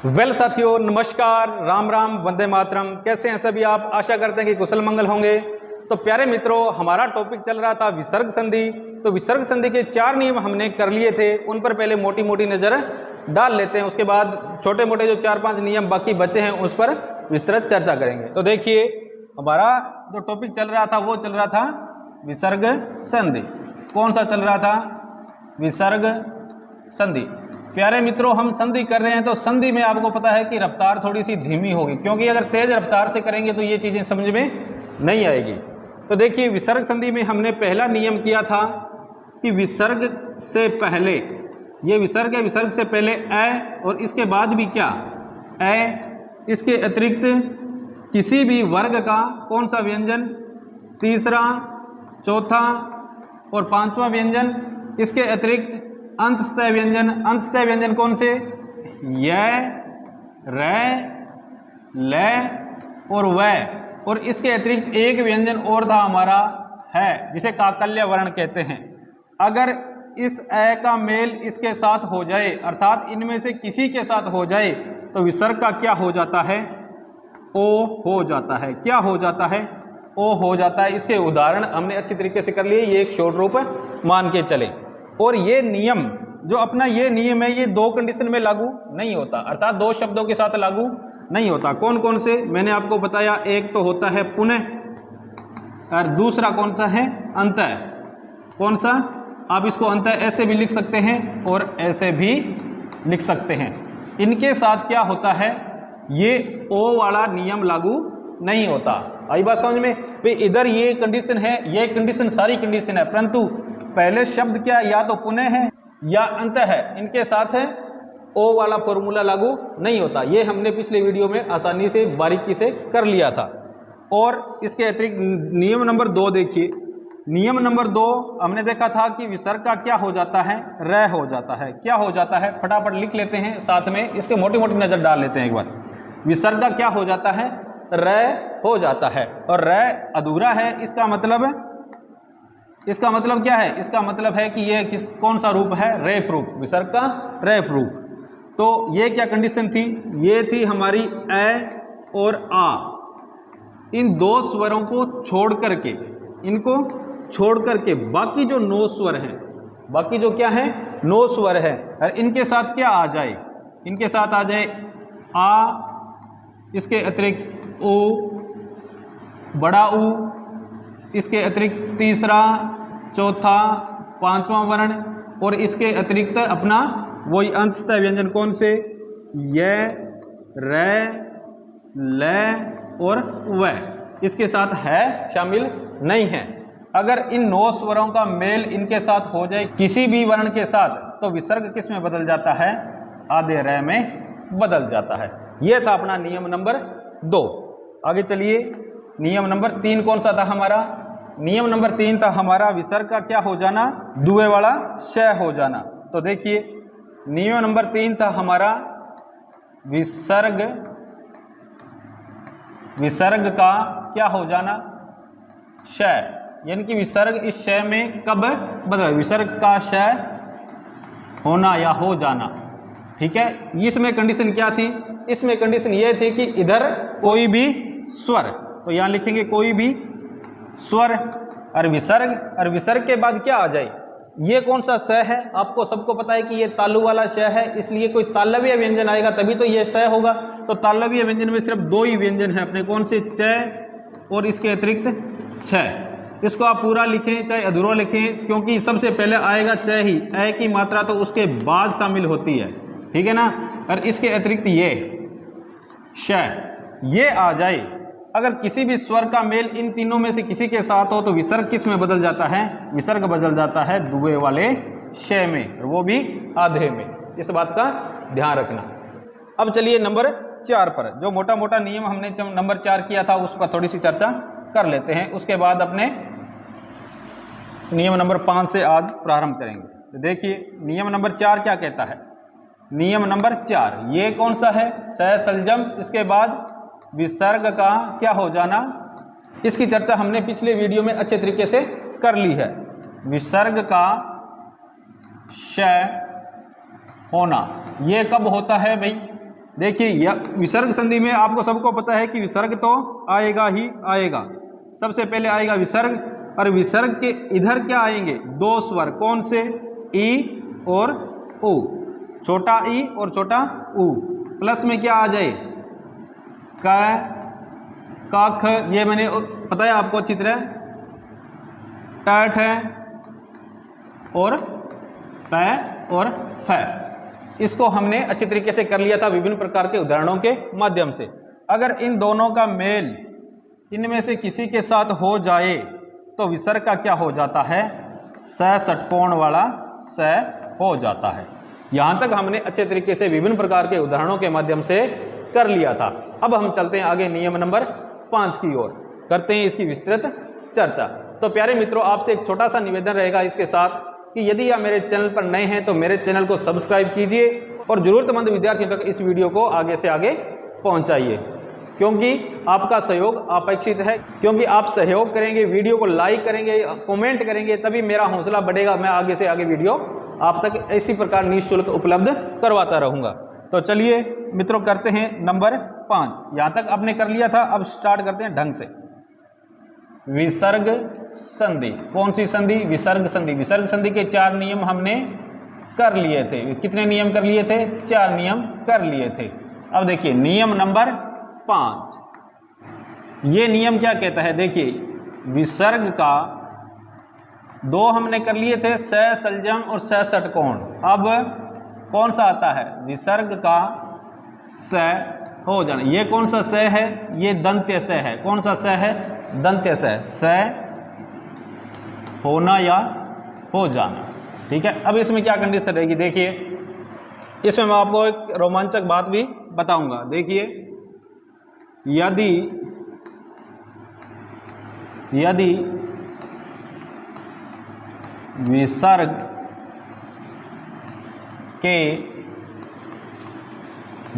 साथियों, नमस्कार, राम राम, वंदे मातरम। कैसे हैं सभी आप? आशा करते हैं कि कुशल मंगल होंगे। तो प्यारे मित्रों, हमारा टॉपिक चल रहा था विसर्ग संधि। तो विसर्ग संधि के 4 नियम हमने कर लिए थे, उन पर पहले मोटी मोटी नज़र डाल लेते हैं। उसके बाद छोटे मोटे जो 4-5 नियम बाकी बचे हैं उस पर विस्तृत चर्चा करेंगे। तो देखिए, हमारा जो टॉपिक चल रहा था वो चल रहा था विसर्ग संधि। कौन सा चल रहा था? विसर्ग संधि। प्यारे मित्रों, हम संधि कर रहे हैं तो संधि में आपको पता है कि रफ्तार थोड़ी सी धीमी होगी, क्योंकि अगर तेज रफ्तार से करेंगे तो ये चीज़ें समझ में नहीं आएगी। तो देखिए, विसर्ग संधि में हमने पहला नियम किया था कि विसर्ग से पहले, ये विसर्ग है, विसर्ग से पहले ए और इसके बाद भी क्या ए, इसके अतिरिक्त किसी भी वर्ग का कौन सा व्यंजन, तीसरा, चौथा और पांचवा व्यंजन, इसके अतिरिक्त अंतस्थय व्यंजन। अंतस्थय व्यंजन कौन से? य, रे, ले और वै। और इसके अतिरिक्त एक व्यंजन और था हमारा है, जिसे काकल्य वर्ण कहते हैं। अगर इस ए का मेल इसके साथ हो जाए, अर्थात इनमें से किसी के साथ हो जाए, तो विसर्ग का क्या हो जाता है? ओ हो जाता है। क्या हो जाता है? ओ हो जाता है। इसके उदाहरण हमने अच्छी तरीके से कर लिए, ये एक शॉर्ट रूप मान के चले। और ये नियम जो अपना ये नियम है, ये 2 कंडीशन में लागू नहीं होता, अर्थात 2 शब्दों के साथ लागू नहीं होता। कौन कौन से मैंने आपको बताया? एक तो होता है पुनः, और दूसरा कौन सा है? अंतः। कौन सा? आप इसको अंतः ऐसे भी लिख सकते हैं और ऐसे भी लिख सकते हैं। इनके साथ क्या होता है? ये ओ वाला नियम लागू नहीं होता। आई बात समझ में? भाई इधर ये कंडीशन है, ये कंडीशन सारी कंडीशन है, परंतु पहले शब्द क्या, या तो पुनः है या अंत है, इनके साथ है ओ वाला फॉर्मूला लागू नहीं होता। ये हमने पिछले वीडियो में आसानी से बारीकी से कर लिया था। और इसके अतिरिक्त नियम नंबर 2 देखिए। नियम नंबर 2 हमने देखा था कि विसर्ग का क्या हो जाता है? रे हो जाता है। क्या हो जाता है? फटाफट लिख लेते हैं, साथ में इसके मोटी मोटी नजर डाल लेते हैं एक बार। विसर्ग का क्या हो जाता है? रे हो जाता है। और रे अधूरा है, इसका मतलब क्या है? इसका मतलब है कि ये कौन सा रूप है? रेफ रूप, विसर्ग का रेफ रूप। तो ये क्या कंडीशन थी? ये थी हमारी ए और आ। इन 2 स्वरों को छोड़ करके, इनको छोड़ करके बाकी जो 9 स्वर हैं, बाकी जो क्या है 9 स्वर है, और इनके साथ क्या आ जाए? इनके साथ आ जाए आ, इसके अतिरिक्त ओ, बड़ा ऊ, इसके अतिरिक्त तीसरा, चौथा, पांचवा वर्ण, और इसके अतिरिक्त अपना वही अंतस्थय व्यंजन कौन से? ये, रे, ले और वै। इसके साथ है शामिल नहीं है। अगर इन 9 स्वरों का मेल इनके साथ हो जाए किसी भी वर्ण के साथ, तो विसर्ग किस में बदल जाता है? आधे रे में बदल जाता है। यह था अपना नियम नंबर 2। आगे चलिए, नियम नंबर 3 कौन सा था हमारा? नियम नंबर 3 था हमारा विसर्ग का क्या हो जाना? दुए वाला श हो जाना। तो देखिए, नियम नंबर 3 था हमारा विसर्ग का क्या हो जाना? श, यानी कि विसर्ग इस श में कब बदला? विसर्ग का श होना या हो जाना। ठीक है, इसमें कंडीशन क्या थी? इसमें कंडीशन ये थी कि इधर कोई भी स्वर, तो यहां लिखेंगे कोई भी स्वर, और विसर्ग के बाद क्या आ जाए? ये कौन सा स है? आपको सबको पता है कि ये तालु वाला श है, इसलिए कोई तालव्य व्यंजन आएगा तभी तो ये स होगा। तो तालव्य व्यंजन में सिर्फ 2 ही व्यंजन है अपने, कौन से? च और इसके अतिरिक्त छ। इसको आप पूरा लिखें चाहे अधूरा लिखें, क्योंकि सबसे पहले आएगा च ही, ए की मात्रा तो उसके बाद शामिल होती है, ठीक है ना। और इसके अतिरिक्त ये श, ये आ जाए, अगर किसी भी स्वर का मेल इन तीनों में से किसी के साथ हो, तो विसर्ग किस में बदल जाता है? विसर्ग बदल जाता है दुए वाले श में, और वो भी आधे में। इस बात का ध्यान रखना। अब चलिए नंबर 4 पर, जो मोटा मोटा नियम हमने नंबर 4 किया था उस पर थोड़ी सी चर्चा कर लेते हैं। उसके बाद अपने नियम नंबर 5 से आज प्रारंभ करेंगे। तो देखिए, नियम नंबर 4 क्या कहता है? नियम नंबर 4 ये कौन सा है? स सलजम, इसके बाद विसर्ग का क्या हो जाना? इसकी चर्चा हमने पिछले वीडियो में अच्छे तरीके से कर ली है। विसर्ग का श होना, ये कब होता है भाई? देखिए विसर्ग संधि में आपको सबको पता है कि विसर्ग तो आएगा ही आएगा। सबसे पहले आएगा विसर्ग, और विसर्ग के इधर क्या आएंगे? दो स्वर। कौन से? ई और ऊ, छोटा ई और छोटा ऊ। प्लस में क्या आ जाए? क, ख, ये मैंने बताया आपको चित्र, टठ और प और फ। इसको हमने अच्छी तरीके से कर लिया था विभिन्न प्रकार के उदाहरणों के माध्यम से। अगर इन दोनों का मेल इनमें से किसी के साथ हो जाए तो विसर्ग का क्या हो जाता है? स षटकोण वाला स हो जाता है। यहां तक हमने अच्छे तरीके से विभिन्न प्रकार के उदाहरणों के माध्यम से कर लिया था। अब हम चलते हैं आगे नियम नंबर 5 की ओर, करते हैं इसकी विस्तृत चर्चा। तो प्यारे मित्रों, आपसे एक छोटा सा निवेदन रहेगा इसके साथ कि यदि आप मेरे चैनल पर नए हैं तो मेरे चैनल को सब्सक्राइब कीजिए और जरूरतमंद विद्यार्थियों तक इस वीडियो को आगे से आगे पहुंचाइए, क्योंकि आपका सहयोग अपेक्षित है। क्योंकि आप सहयोग करेंगे, वीडियो को लाइक करेंगे, कमेंट करेंगे, तभी मेरा हौसला बढ़ेगा। मैं आगे से आगे वीडियो आप तक इसी प्रकार निःशुल्क उपलब्ध करवाता रहूँगा। तो चलिए मित्रों, करते हैं नंबर 5। यहाँ तक आपने कर लिया था, अब स्टार्ट करते हैं ढंग से। विसर्ग संधि। कौन सी संधि? विसर्ग संधि। विसर्ग संधि के 4 नियम हमने कर लिए थे। कितने नियम कर लिए थे? 4 नियम कर लिए थे। अब देखिए नियम नंबर 5। ये नियम क्या कहता है? देखिए, विसर्ग का 2 हमने कर लिए थे, स सलजम और स षटकोण। अब कौन सा आता है? विसर्ग का स हो जाना। ये कौन सा स है? ये दंत्य स है। कौन सा स है? दंत्य स होना या हो जाना। ठीक है। अब इसमें क्या कंडीशन रहेगी? देखिए, इसमें मैं आपको एक रोमांचक बात भी बताऊंगा। देखिए, यदि विसर्ग के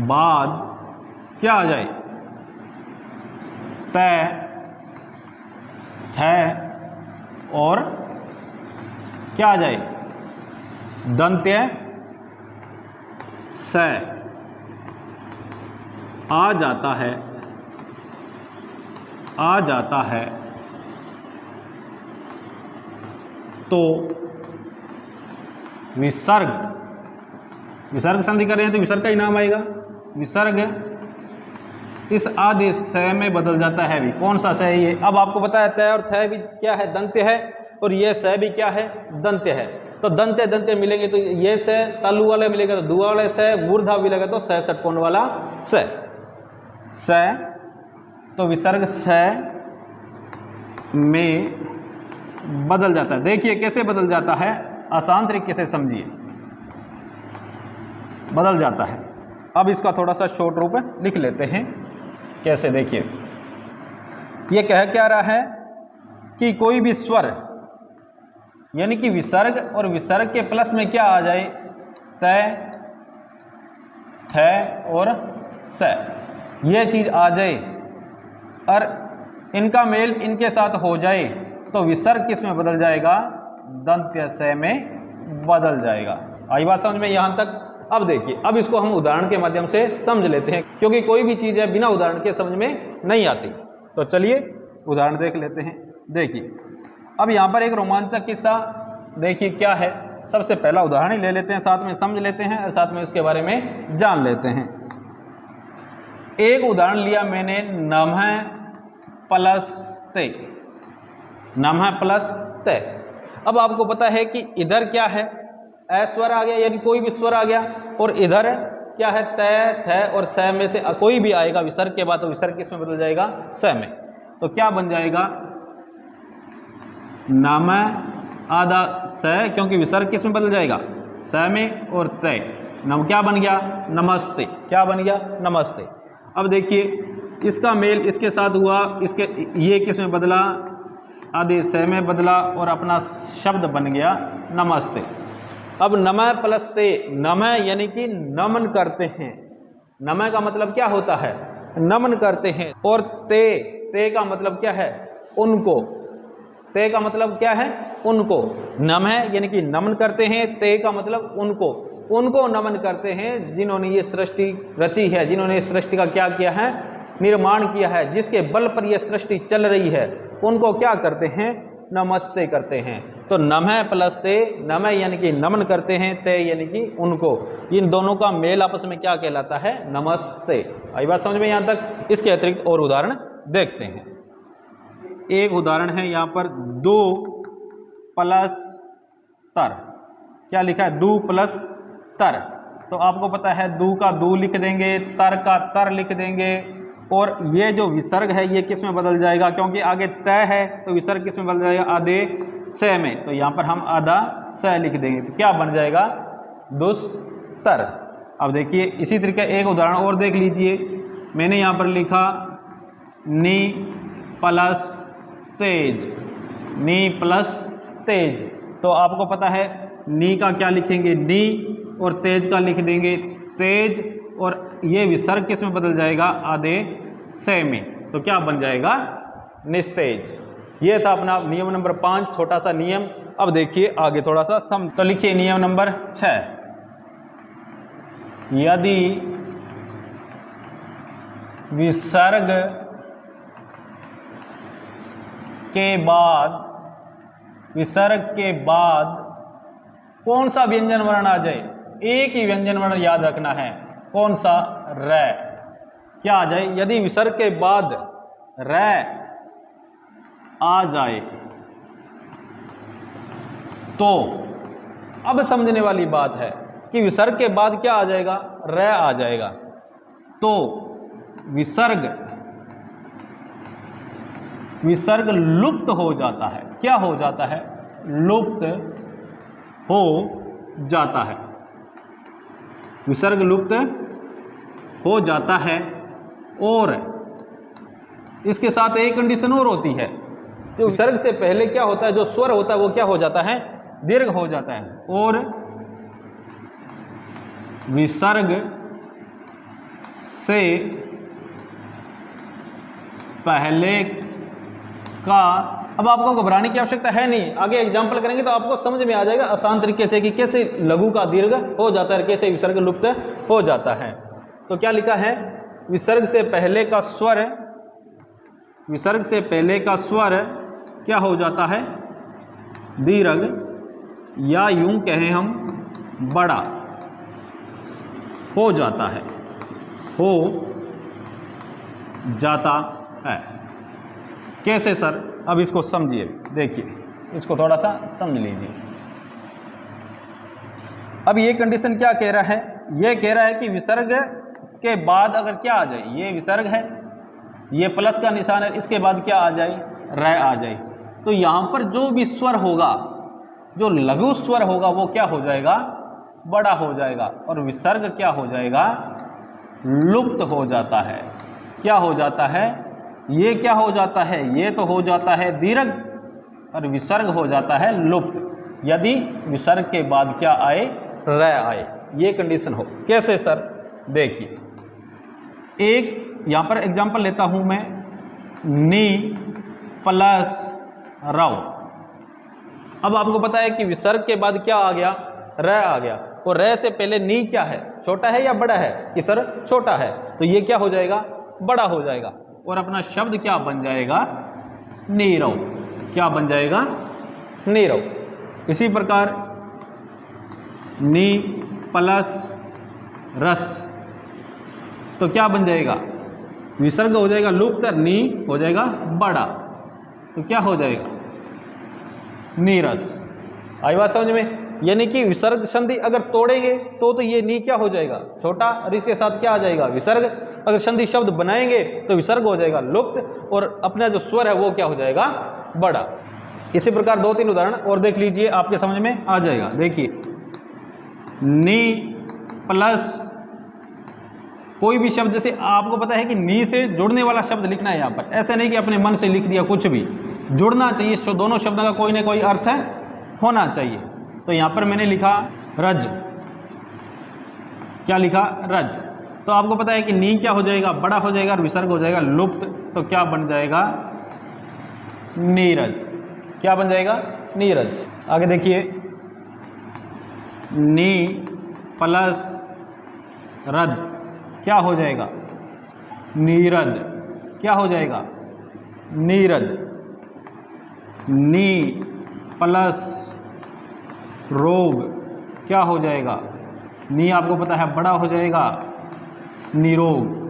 बाद क्या आ जाए? त, थ और क्या आ जाए? दंत्य स आ जाता है, तो विसर्ग संधि कर रहे हैं तो विसर्ग का ही नाम आएगा। विसर्ग इस आदेश स में बदल जाता है भी। कौन सा स है ये? अब आपको पता है त और थ भी क्या है? दंत्य है, और ये स भी क्या है? दंत्य है। तो दंत्य दंत्य मिलेंगे तो ये स तालु वाले मिलेगा तो दुआ वाले स, मूर्धा मिलेगा तो स षटकोण वाला स। तो विसर्ग स में बदल जाता है। देखिए कैसे बदल जाता है, आसान तरीके से समझिए। बदल जाता है। अब इसका थोड़ा सा शॉर्ट रूप लिख लेते हैं। कैसे? देखिए, ये कह क्या रहा है कि कोई भी स्वर यानी कि विसर्ग और विसर्ग के प्लस में क्या आ जाए? त, थ और स, ये चीज आ जाए और इनका मेल इनके साथ हो जाए तो विसर्ग किस में बदल जाएगा? दंत्य स में बदल जाएगा। आई बात समझ में यहां तक? अब देखिए, अब इसको हम उदाहरण के माध्यम से समझ लेते हैं, क्योंकि कोई भी चीज़ है बिना उदाहरण के समझ में नहीं आती। तो चलिए उदाहरण देख लेते हैं। देखिए, अब यहाँ पर एक रोमांचक किस्सा, देखिए क्या है। सबसे पहला उदाहरण ही ले लेते हैं, साथ में समझ लेते हैं और साथ में इसके बारे में जान लेते हैं। एक उदाहरण लिया मैंने, नमः प्लस ते। नमः प्लस ते। अब आपको पता है कि इधर क्या है? ए स्वर आ गया, यानी कोई भी स्वर आ गया, और इधर क्या है? त, थ और स में से कोई भी आएगा विसर्ग के बाद, तो विसर्ग किस में बदल जाएगा? स में। तो क्या बन जाएगा? नमः आधा स, क्योंकि विसर्ग किस में बदल जाएगा? स में, और तय नम क्या बन गया? नमस्ते। क्या बन गया? नमस्ते। अब देखिए, इसका मेल इसके साथ हुआ, इसके ये किस में बदला? आधे स में बदला और अपना शब्द बन गया नमस्ते। अब नमः प्लस ते, नमः यानी कि नमन करते हैं। नमः का मतलब क्या होता है? नमन करते हैं। और ते का मतलब क्या है? उनको। ते का मतलब क्या है? उनको। नमः यानी कि नमन करते हैं, ते का मतलब उनको। उनको नमन करते हैं जिन्होंने ये सृष्टि रची है, जिन्होंने इस सृष्टि का क्या किया है, निर्माण किया है, जिसके बल पर यह सृष्टि चल रही है, उनको क्या करते हैं, नमस्ते करते हैं। तो नमः प्लस ते, नमः यानी कि नमन करते हैं, ते यानी कि उनको, इन दोनों का मेल आपस में क्या कहलाता है, नमस्ते। आई बात समझ में यहाँ तक। इसके अतिरिक्त और उदाहरण देखते हैं। एक उदाहरण है यहाँ पर दो प्लस तर, क्या लिखा है, दू प्लस तर। तो आपको पता है दू का दू लिख देंगे, तर का तर लिख देंगे, और ये जो विसर्ग है ये किस में बदल जाएगा, क्योंकि आगे तय है तो विसर्ग किस में बदल जाएगा, आधे से में। तो यहाँ पर हम आधा से लिख देंगे, तो क्या बन जाएगा, दुस्तर। अब देखिए इसी तरीके एक उदाहरण और देख लीजिए। मैंने यहाँ पर लिखा नी प्लस तेज, नी प्लस तेज। तो आपको पता है नी का क्या लिखेंगे, नी, और तेज का लिख देंगे तेज, और ये विसर्ग किस में बदल जाएगा, आधे से में। तो क्या बन जाएगा, निस्तेज। ये था अपना नियम नंबर 5, छोटा सा नियम। अब देखिए आगे थोड़ा सा सम। तो लिखिए नियम नंबर 6, यदि विसर्ग के बाद कौन सा व्यंजन वर्ण आ जाए, एक ही व्यंजन वर्ण याद रखना है, कौन सा, रै, क्या आ जाए, यदि विसर्ग के बाद रै आ जाए तो, अब समझने वाली बात है कि विसर्ग के बाद क्या आ जाएगा, रै आ जाएगा। तो विसर्ग लुप्त हो जाता है, क्या हो जाता है, लुप्त हो जाता है, विसर्ग लुप्त हो जाता है। और इसके साथ एक कंडीशन और होती है, जो विसर्ग से पहले क्या होता है, जो स्वर होता है वो क्या हो जाता है, दीर्घ हो जाता है। और विसर्ग से पहले का, अब आपको घबराने की आवश्यकता है नहीं, आगे एग्जाम्पल करेंगे तो आपको समझ में आ जाएगा आसान तरीके से कि कैसे लघु का दीर्घ हो जाता है, कैसे विसर्ग लुप्त हो जाता है। तो क्या लिखा है, विसर्ग से पहले का स्वर, विसर्ग से पहले का स्वर क्या हो जाता है, दीर्घ, या यूं कहें हम बड़ा हो जाता है, हो जाता है। कैसे सर, अब इसको समझिए, देखिए इसको थोड़ा सा समझ लीजिए। अब ये कंडीशन क्या कह रहा है, ये कह रहा है कि विसर्ग के बाद अगर क्या आ जाए, ये विसर्ग है, ये प्लस का निशान है, इसके बाद क्या आ जाए, रै आ जाए। तो यहाँ पर जो भी स्वर होगा, जो लघु स्वर होगा वो क्या हो जाएगा, बड़ा हो जाएगा, और विसर्ग क्या हो जाएगा, लुप्त हो जाता है। क्या हो जाता है, ये क्या हो जाता है, ये तो हो जाता है दीर्घ, और विसर्ग हो जाता है लुप्त, यदि विसर्ग के बाद क्या आए, रै आए, ये कंडीशन हो। कैसे सर, देखिए एक यहां पर एग्जांपल लेता हूं मैं, नी प्लस रव। अब आपको पता है कि विसर्ग के बाद क्या आ गया, रै आ गया, और रै से पहले नी क्या है, छोटा है या बड़ा है, कि सर छोटा है, तो ये क्या हो जाएगा, बड़ा हो जाएगा, और अपना शब्द क्या बन जाएगा, नीरव। क्या बन जाएगा, नीरव। इसी प्रकार नी प्लस रस, तो क्या बन जाएगा, विसर्ग हो जाएगा लुप्त, नी हो जाएगा बड़ा, तो क्या हो जाएगा, नीरस। आई बात समझ में। यानी कि विसर्ग संधि अगर तोड़ेंगे तो ये नी क्या हो जाएगा, छोटा, और इसके साथ क्या आ जाएगा, विसर्ग। अगर संधि शब्द बनाएंगे तो विसर्ग हो जाएगा लुप्त, और अपना जो स्वर है वो क्या हो जाएगा, बड़ा। इसी प्रकार 2-3 उदाहरण और देख लीजिए, आपके समझ में आ जाएगा। देखिए नी प्लस कोई भी शब्द, जैसे आपको पता है कि नी से जुड़ने वाला शब्द लिखना है यहाँ पर, ऐसा नहीं कि अपने मन से लिख दिया, कुछ भी जुड़ना चाहिए, दोनों शब्दों का कोई ना कोई अर्थ होना चाहिए। तो यहाँ पर मैंने लिखा रज, क्या लिखा, रज। तो आपको पता है कि नी क्या हो जाएगा, बड़ा हो जाएगा, और विसर्ग हो जाएगा लुप्त, तो क्या बन जाएगा, नीरज। क्या बन जाएगा, नीरज। आगे देखिए नी प्लस रद क्या हो जाएगा? नीरद। क्या हो जाएगा? नीरद। नी प्लस रोग क्या हो जाएगा? नी आपको पता है बड़ा हो जाएगा, निरोग।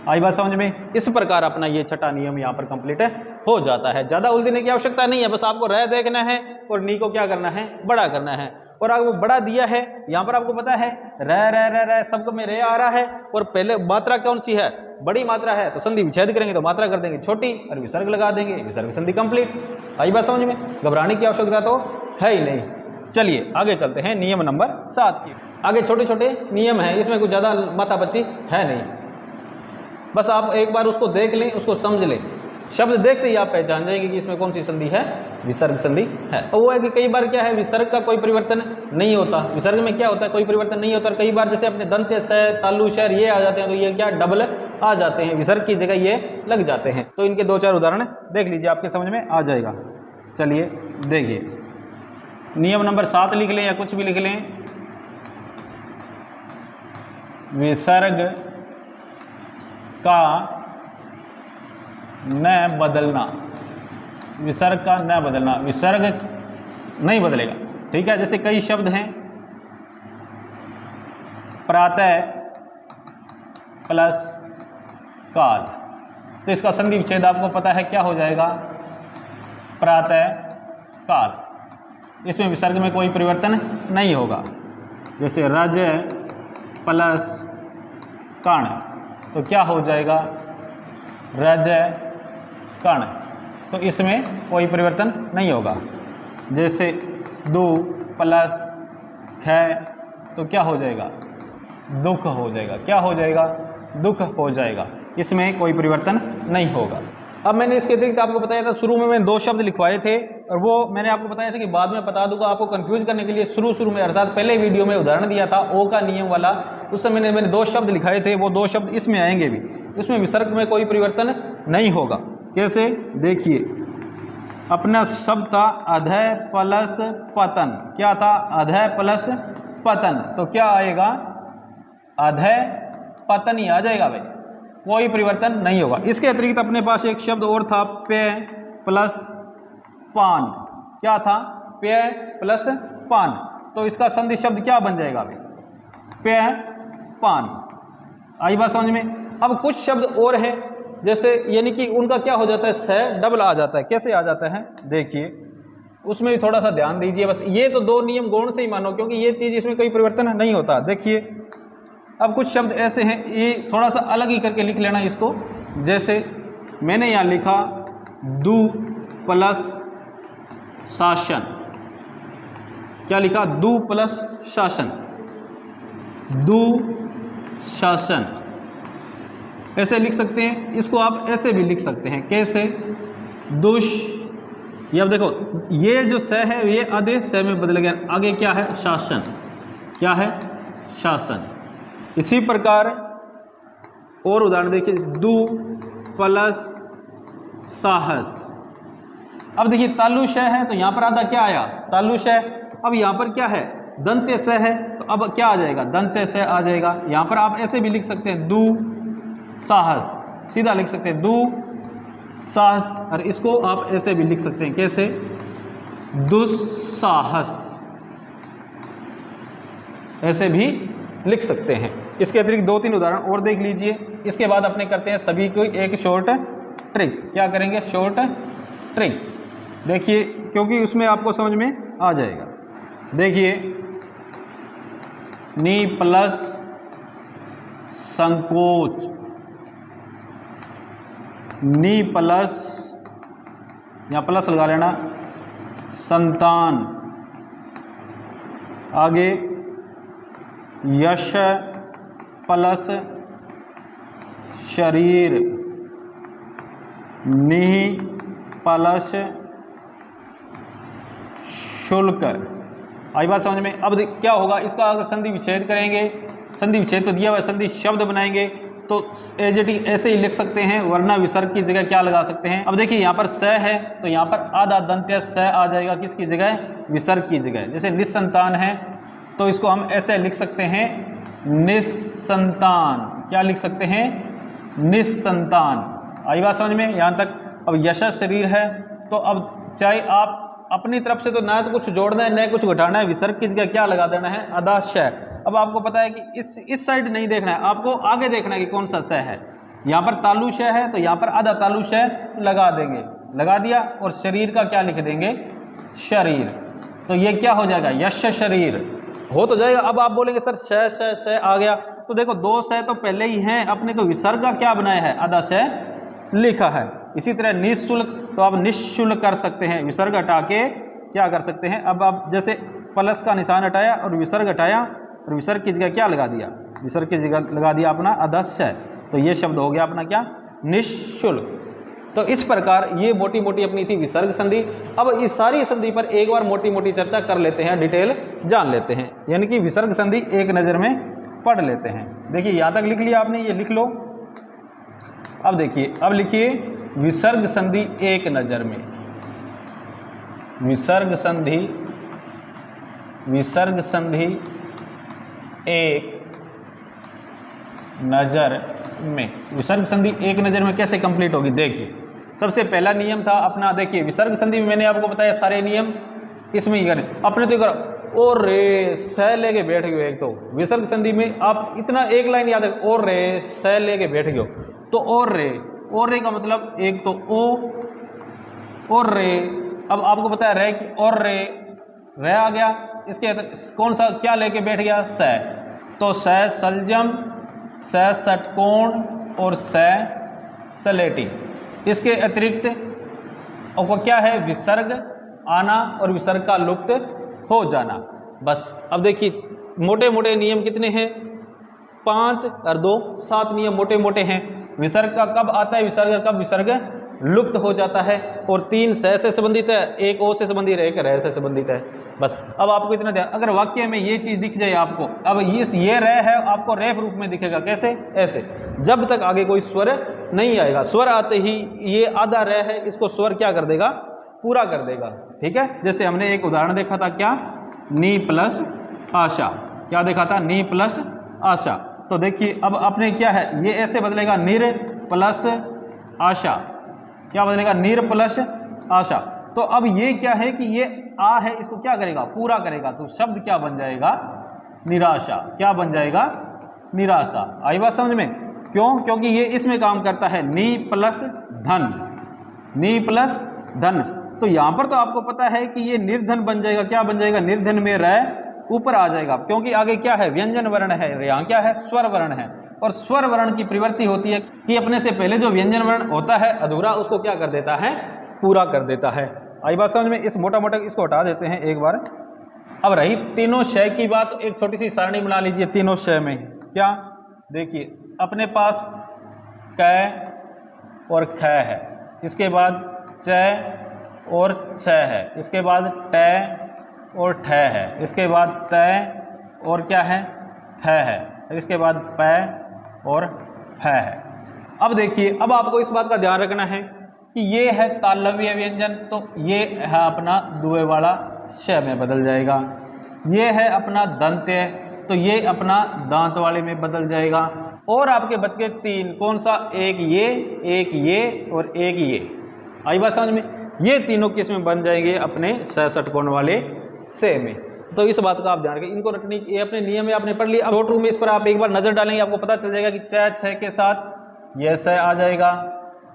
आई बात समझ में? इस प्रकार अपना ये छठा नियम यहाँ पर कंप्लीट हो जाता है। ज़्यादा उलझने की आवश्यकता नहीं है, बस आपको रह देखना है और नी को क्या करना है? बड़ा करना है। और आपको बड़ा दिया है, यहाँ पर आपको पता है रह सबको में रह आ रहा है, और पहले मात्रा कौन सी है? बड़ी मात्रा है, तो संधि विच्छेद करेंगे तो मात्रा कर देंगे छोटी और विसर्ग लगा देंगे, विसर्ग संधि कंप्लीट। आई बात समझ में? घबराने की आवश्यकता तो है ही नहीं। चलिए आगे चलते हैं नियम नंबर 7 की। आगे छोटे छोटे नियम हैं, इसमें कुछ ज़्यादा माथापच्ची है नहीं, बस आप एक बार उसको देख लें, उसको समझ लें। शब्द देखते ही आप पहचान जाएंगे कि इसमें कौन सी संधि है? विसर्ग संधि है। और वो है कि कई बार क्या है, विसर्ग का कोई परिवर्तन नहीं होता। विसर्ग में क्या होता है? कोई परिवर्तन नहीं होता। और कई बार जैसे अपने दंत्य स, तालु शर ये आ जाते हैं, तो ये क्या डबल आ जाते हैं, विसर्ग की जगह ये लग जाते हैं। तो इनके 2-4 उदाहरण देख लीजिए, आपके समझ में आ जाएगा। चलिए देखिए, नियम नंबर 7 लिख लें या कुछ भी लिख लें। विसर्ग का न बदलना। विसर्ग का न बदलना, विसर्ग नहीं बदलेगा। ठीक है, जैसे कई शब्द हैं, प्रातः प्लस काल, तो इसका संधि विच्छेद आपको पता है क्या हो जाएगा? प्रातः काल। इसमें विसर्ग में कोई परिवर्तन नहीं होगा। जैसे रज प्लस कण, तो क्या हो जाएगा? रज कण, तो इसमें कोई परिवर्तन नहीं होगा। जैसे दु प्लस ख, तो क्या हो जाएगा? दुख हो जाएगा। क्या हो जाएगा? दुख हो जाएगा। इसमें कोई परिवर्तन नहीं होगा। अब मैंने इसके अतिरिक्त आपको बताया था, शुरू में मैंने 2 शब्द लिखवाए थे, और वो मैंने आपको बताया था कि बाद में बता दूंगा। आपको कंफ्यूज करने के लिए शुरू में, अर्थात पहले वीडियो में उदाहरण दिया था ओ का नियम वाला, उस समय मैंने 2 शब्द लिखाए थे, वो 2 शब्द इसमें आएंगे भी। इसमें विसर्ग में कोई परिवर्तन नहीं होगा। कैसे? देखिए, अपना शब्द था अधय प्लस पतन। क्या था? अधय प्लस पतन, तो क्या आएगा? अधय पतन ही आ जाएगा भाई, कोई परिवर्तन नहीं होगा। इसके अतिरिक्त अपने पास एक शब्द और था, पेय प्लस पान। क्या था? पेय प्लस पान, तो इसका संधि शब्द क्या बन जाएगा भाई? पेय पान। आई बात समझ में? अब कुछ शब्द और है, जैसे यानी कि उनका क्या हो जाता है? स डबल आ जाता है। कैसे आ जाता है? देखिए, उसमें भी थोड़ा सा ध्यान दीजिए। बस ये तो 2 नियम गौण से ही मानो, क्योंकि ये चीज़ इसमें कोई परिवर्तन नहीं होता। देखिए, अब कुछ शब्द ऐसे हैं, ये थोड़ा सा अलग ही करके लिख लेना इसको। जैसे मैंने यहाँ लिखा दु प्लस शासन। क्या लिखा? दु प्लस शासन, दु शासन, ऐसे लिख सकते हैं। इसको आप ऐसे भी लिख सकते हैं। कैसे? दुष। ये अब देखो, ये जो स है ये आधे स में बदल गया, आगे क्या है? शासन। क्या है? शासन। इसी प्रकार और उदाहरण देखिए, दु प्लस साहस। अब देखिए, तालुष है, तो यहां पर आधा क्या आया? तालुष है। अब यहां पर क्या है? दंत्य स है, तो अब क्या आ जाएगा? दंत्य स आ जाएगा। यहां पर आप ऐसे भी लिख सकते हैं, दु साहस, सीधा लिख सकते हैं, दु साहस। और इसको आप ऐसे भी लिख सकते हैं। कैसे? दुस्साहस, ऐसे भी लिख सकते हैं। इसके अतिरिक्त 2-3 उदाहरण और देख लीजिए। इसके बाद अपने करते हैं सभी को एक शॉर्ट ट्रिक। क्या करेंगे? Short trick. देखिए, क्योंकि उसमें आपको समझ में आ जाएगा। देखिए, नी प्लस संकोच, नी प्लस, यहाँ प्लस लगा लेना, संतान। आगे यश प्लस शरीर, निह प्लस शुल्क। आई बात समझ में? अब क्या होगा? इसका अगर संधि विच्छेद करेंगे, संधि विच्छेद तो दिया हुआ है, संधि शब्द बनाएंगे तो एजेटिव ऐसे ही लिख सकते हैं, वरना विसर्ग की जगह क्या लगा सकते हैं? अब देखिए, यहाँ पर स है, तो यहाँ पर आधा दंत्य स आ जाएगा। किसकी जगह? विसर्ग की जगह। जैसे निसंतान है, तो इसको हम ऐसे लिख सकते हैं निस्संतान। क्या लिख सकते हैं? निस्संतान। आई बात समझ में यहाँ तक? अब यश शरीर है, तो अब चाहे आप अपनी तरफ से तो ना तो कुछ जोड़ना है न कुछ घटाना है, विसर्ग की जगह क्या लगा देना है? अदा श। अब आपको पता है कि इस साइड नहीं देखना है, आपको आगे देखना है कि कौन सा श है। यहाँ पर तालु श है तो यहाँ पर आधा तालु श लगा देंगे, लगा दिया, और शरीर का क्या लिख देंगे? शरीर। तो ये क्या हो जाएगा? यश शरीर हो तो जाएगा। अब आप बोलेंगे सर श आ गया, तो देखो दो श तो पहले ही हैं, अपने तो विसर्ग का क्या बनाया है? आधा श लिखा है। इसी तरह निःशुल्क, तो आप निःशुल्क कर सकते हैं, विसर्ग हटा के क्या कर सकते हैं? अब आप जैसे प्लस का निशान हटाया और विसर्ग हटाया, और विसर्ग की जगह क्या लगा दिया? विसर्ग की जगह लगा दिया अपना आधा श। तो ये शब्द हो गया अपना क्या? निःशुल्क। तो इस प्रकार ये मोटी मोटी अपनी थी विसर्ग संधि। अब इस सारी संधि पर एक बार मोटी मोटी चर्चा कर लेते हैं, डिटेल जान लेते हैं, यानी कि विसर्ग संधि एक नज़र में पढ़ लेते हैं। देखिए यहाँ तक लिख लिया आपने, ये लिख लो। अब देखिए, अब लिखिए विसर्ग संधि एक नज़र में। विसर्ग संधि, विसर्ग संधि एक नज़र में। विसर्ग संधि एक नज़र में कैसे कंप्लीट होगी? देखिए, सबसे पहला नियम था अपना, देखिए विसर्ग संधि में मैंने आपको बताया सारे नियम इसमें ही करें। अपने तो करो और रे स लेके बैठ गए। एक तो विसर्ग संधि में आप इतना एक लाइन याद रखें, और रे स लेके बैठ गए, तो और रे का मतलब एक तो ओ और रे। अब आपको पता है रे की और रे आ गया, इसके कौन सा क्या लेके बैठ गया? स। तो स सलजम, स षटकोण और स सलेटी। इसके अतिरिक्त और क्या है? विसर्ग आना और विसर्ग का लुप्त हो जाना। बस अब देखिए मोटे मोटे नियम कितने हैं? 5 और 2 7 नियम मोटे मोटे हैं। विसर्ग का कब आता है विसर्ग, कब विसर्ग लुप्त हो जाता है, और 3 स से संबंधित है, 1 ओ से संबंधित है, 1 रे से संबंधित है। बस अब आपको इतना ध्यान, अगर वाक्य में ये चीज़ दिख जाए आपको, अब ये रे है आपको रेफ रूप में दिखेगा। कैसे? ऐसे, जब तक आगे कोई स्वर नहीं आएगा। स्वर आते ही ये आधा रे है, इसको स्वर क्या कर देगा? पूरा कर देगा। ठीक है, जैसे हमने एक उदाहरण देखा था, क्या? नी प्लस आशा। क्या देखा था? नी प्लस आशा। तो देखिए अब अपने क्या है, ये ऐसे बदलेगा निर प्लस आशा। क्या बदलेगा? निर प्लस आशा। तो अब ये क्या है कि ये आ है, इसको क्या करेगा? पूरा करेगा। तो शब्द क्या बन जाएगा? निराशा। क्या बन जाएगा? निराशा। आई बात समझ में? क्यों? क्योंकि ये इसमें काम करता है, नी प्लस धन, नी प्लस धन। तो यहाँ पर तो आपको पता है कि ये निर्धन बन जाएगा। क्या बन जाएगा? निर्धन में रे ऊपर आ जाएगा, क्योंकि आगे क्या है? व्यंजन वर्ण है, यहाँ क्या है? स्वर वर्ण है। और स्वर वर्ण की प्रवृत्ति होती है कि अपने से पहले जो व्यंजन वर्ण होता है अधूरा, उसको क्या कर देता है? पूरा कर देता है। आई बात समझ में? इस मोटा मोटा इसको हटा देते हैं एक बार। अब रही तीनों शय की बात, एक छोटी सी सारणी बना लीजिए तीनों शय में। क्या? देखिए अपने पास क और ख है, इसके बाद च और छ है, इसके बाद ट और ठ है, इसके बाद त और क्या है? थ है, इसके बाद प और फ है। अब देखिए, अब आपको इस बात का ध्यान रखना है कि ये है तालव्य व्यंजन, तो ये है अपना दुए वाला श में बदल जाएगा। ये है अपना दंत्य, तो ये अपना दांत वाले में बदल जाएगा। और आपके बच गए 3, कौन सा? एक ये और एक ये। आई बात समझ में? ये तीनों किस में बन जाएंगे? अपने स षटकोण वाले से में। तो इस बात का आप ध्यान रखें, इनको रटने ये अपने नियम में आपने पढ़ लिया। अब नोट रूम में इस पर आप एक बार नजर डालेंगे, आपको पता चल जाएगा कि च छ के साथ यह स आ जाएगा,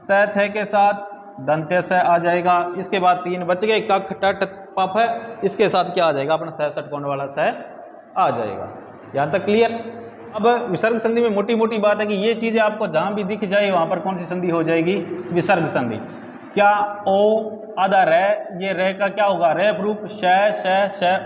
त थ के साथ दंत्य स आ जाएगा। इसके बाद 3 बच गए, कख टट पफ, इसके साथ क्या आ जाएगा? अपना स षटकोण वाला स आ जाएगा। यहाँ तक क्लियर? अब विसर्ग संधि में मोटी मोटी बात है कि ये चीज़ें आपको जहाँ भी दिख जाए वहाँ पर कौन सी संधि हो जाएगी? विसर्ग संधि। क्या? ओ आधा रे, ये रे का क्या होगा? रेफ रूप श,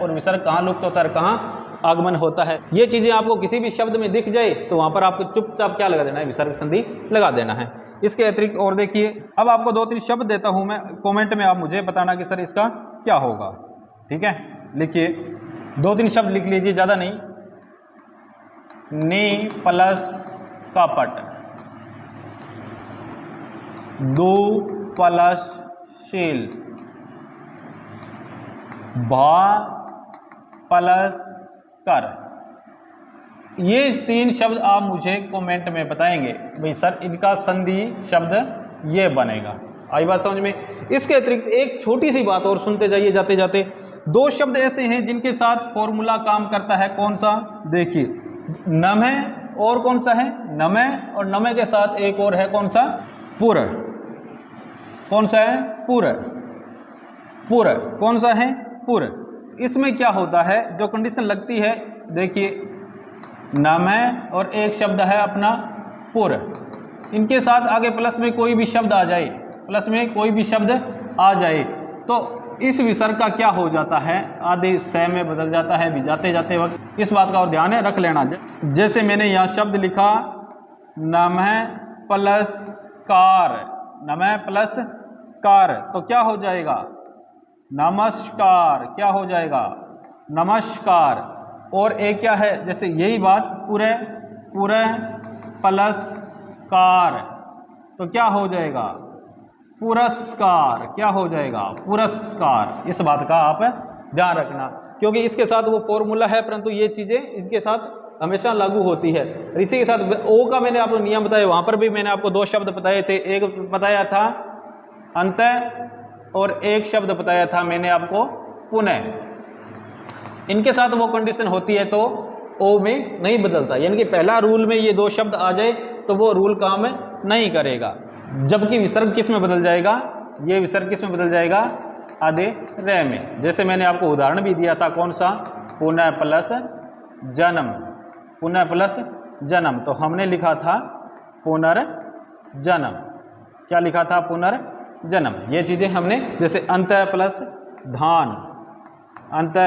और विसर्ग कहाँ लुप्त होता है, कहाँ आगमन होता है। ये चीज़ें आपको किसी भी शब्द में दिख जाए तो वहाँ पर आपको चुपचाप क्या लगा देना है? विसर्ग संधि लगा देना है। इसके अतिरिक्त और देखिए, अब आपको 2-3 शब्द देता हूँ मैं, कमेंट में आप मुझे बताना कि सर इसका क्या होगा। ठीक है, लिखिए 2-3 शब्द लिख लीजिए, ज़्यादा नहीं। नी प्लस कपट, दो प्लस शील, भा प्लस कर। ये तीन शब्द आप मुझे कमेंट में बताएंगे भाई सर इनका संधि शब्द ये बनेगा। आई बात समझ में। इसके अतिरिक्त एक छोटी सी बात और सुनते जाइए जाते जाते। दो शब्द ऐसे हैं जिनके साथ फॉर्मूला काम करता है, कौन सा? देखिए, नमः और कौन सा है? नमः, और नमः के साथ एक और है, कौन सा? पुर। कौन सा है? पुर। पुर कौन सा है? पुर। इसमें क्या होता है, जो कंडीशन लगती है, देखिए नमः और एक शब्द है अपना पुर, इनके साथ आगे प्लस में कोई भी शब्द आ जाए, प्लस में कोई भी शब्द आ जाए तो इस विसर्ग का क्या हो जाता है? आधे स में बदल जाता है भी जाते जाते वक्त। इस बात का और ध्यान है रख लेना। जैसे मैंने यहाँ शब्द लिखा नमः प्लस कार, नमः प्लस कार, तो क्या हो जाएगा? नमस्कार। क्या हो जाएगा? नमस्कार। और एक क्या है, जैसे यही बात पूरे पूरे प्लस कार, तो क्या हो जाएगा? पुरस्कार। क्या हो जाएगा? पुरस्कार। इस बात का आप ध्यान रखना, क्योंकि इसके साथ वो फॉर्मूला है, परंतु ये चीज़ें इनके साथ हमेशा लागू होती है। इसी के साथ ओ का मैंने आपको नियम बताया, वहाँ पर भी मैंने आपको दो शब्द बताए थे। एक बताया था अंत और एक शब्द बताया था मैंने आपको पुनः। इनके साथ वो कंडीशन होती है तो ओ में नहीं बदलता, यानी कि पहला रूल में ये दो शब्द आ जाए तो वो रूल काम नहीं करेगा। जबकि विसर्ग किस में बदल जाएगा? ये विसर्ग किस में बदल जाएगा? आधे रे में। जैसे मैंने आपको उदाहरण भी दिया था, कौन सा? पुनः प्लस जन्म। पुनः प्लस जन्म, तो हमने लिखा था पुनर्जन्म। क्या लिखा था? पुनर्जन्म। ये चीज़ें हमने, जैसे अंत प्लस धान, अंत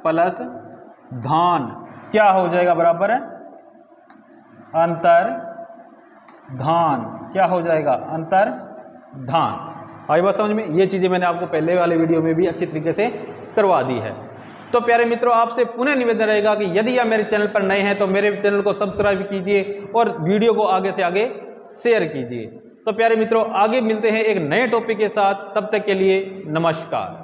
प्लस धान क्या हो जाएगा? बराबर है अंतर धान। क्या हो जाएगा? अंतर धान। आई बात समझ में। ये चीज़ें मैंने आपको पहले वाले वीडियो में भी अच्छी तरीके से करवा दी है। तो प्यारे मित्रों, आपसे पुनः निवेदन रहेगा कि यदि आप मेरे चैनल पर नए हैं तो मेरे चैनल को सब्सक्राइब कीजिए और वीडियो को आगे से आगे शेयर कीजिए। तो प्यारे मित्रों, आगे मिलते हैं एक नए टॉपिक के साथ। तब तक के लिए नमस्कार।